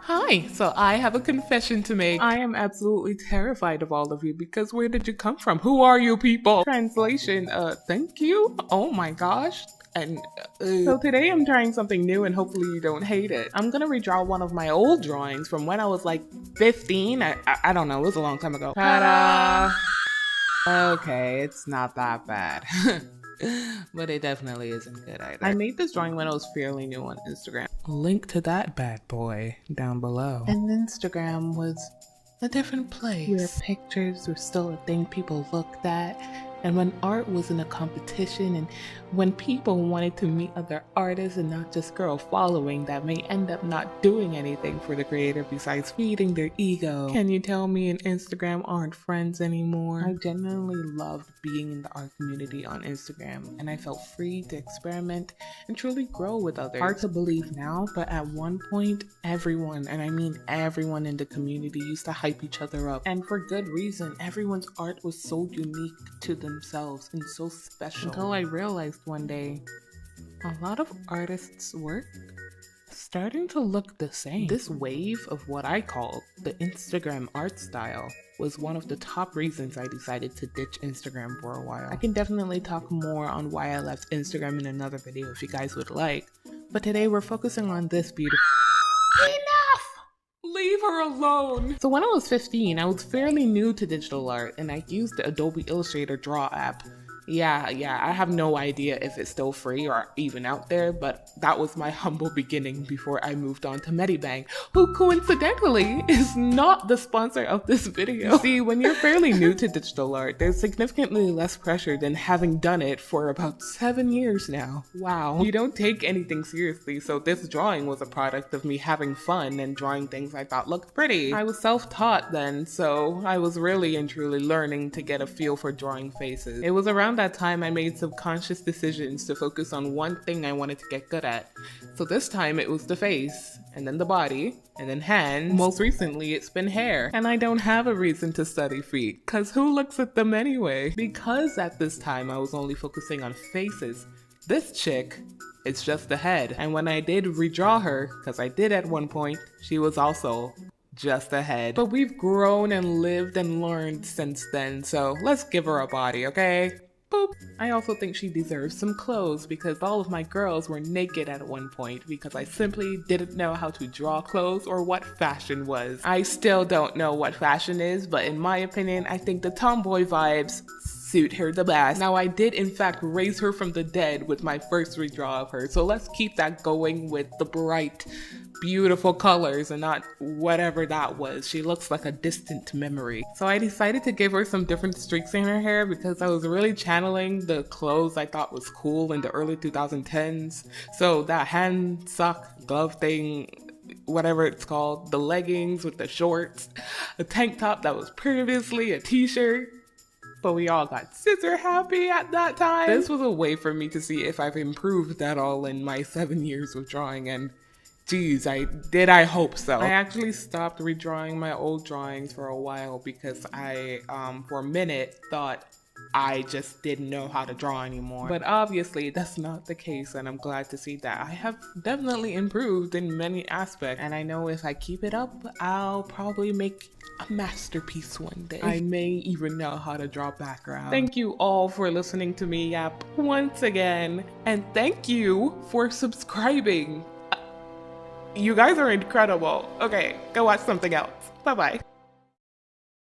Hi, so I have a confession to make. I am absolutely terrified of all of you because where did you come from? Who are you people? Translation, thank you? Oh my gosh. And so today I'm trying something new and hopefully you don't hate it. I'm gonna redraw one of my old drawings from when I was like 15. I don't know, it was a long time ago. Ta-da! Okay, it's not that bad. But it definitely isn't good either. I made this drawing when I was fairly new on Instagram. Link to that bad boy down below. And Instagram was a different place where pictures were still a thing people looked at, and when art was in a competition, and when people wanted to meet other artists and not just girl following that may end up not doing anything for the creator besides feeding their ego. Can you tell me and Instagram aren't friends anymore? I genuinely loved being in the art community on Instagram, and I felt free to experiment and truly grow with others. Hard to believe now, but at one point, everyone, and I mean everyone in the community, used to hype each other up. And for good reason. Everyone's art was so unique to themselves and so special. Until I realized one day, a lot of artists' work starting to look the same. This wave of what I call the Instagram art style was one of the top reasons I decided to ditch Instagram for a while. I can definitely talk more on why I left Instagram in another video if you guys would like, but today we're focusing on this beautiful— Enough! Leave her alone! So when I was 15, I was fairly new to digital art and I used the Adobe Illustrator Draw app. Yeah, I have no idea if it's still free or even out there, but that was my humble beginning before I moved on to Medibank, who coincidentally is not the sponsor of this video. See, when you're fairly new to digital art, there's significantly less pressure than having done it for about 7 years now. Wow. You don't take anything seriously, so this drawing was a product of me having fun and drawing things I thought looked pretty. I was self-taught then, so I was really and truly learning to get a feel for drawing faces. It was around that time I made subconscious decisions to focus on one thing I wanted to get good at. So this time it was the face, and then the body, and then hands. Most recently it's been hair. And I don't have a reason to study feet, cause who looks at them anyway? Because at this time I was only focusing on faces, this chick, it's just the head. And when I did redraw her, cause I did at one point, she was also just a head. But we've grown and lived and learned since then, so let's give her a body, okay? Boop. I also think she deserves some clothes because all of my girls were naked at one point because I simply didn't know how to draw clothes or what fashion was. I still don't know what fashion is, but in my opinion, I think the tomboy vibes suit her the best. Now I did in fact raise her from the dead with my first redraw of her, so let's keep that going with the bright, beautiful colors and not whatever that was. She looks like a distant memory. So I decided to give her some different streaks in her hair because I was really channeling the clothes I thought was cool in the early 2010s. So that hand sock glove thing, whatever it's called, the leggings with the shorts, a tank top that was previously a t-shirt, but we all got scissor happy at that time. This was a way for me to see if I've improved at all in my 7 years of drawing, and geez, I hope so. I actually stopped redrawing my old drawings for a while because I, for a minute, thought I just didn't know how to draw anymore. But obviously, that's not the case, and I'm glad to see that I have definitely improved in many aspects. And I know if I keep it up, I'll probably make a masterpiece one day. I may even know how to draw background. Thank you all for listening to me yap once again, and thank you for subscribing. You guys are incredible. Okay, go watch something else. Bye-bye.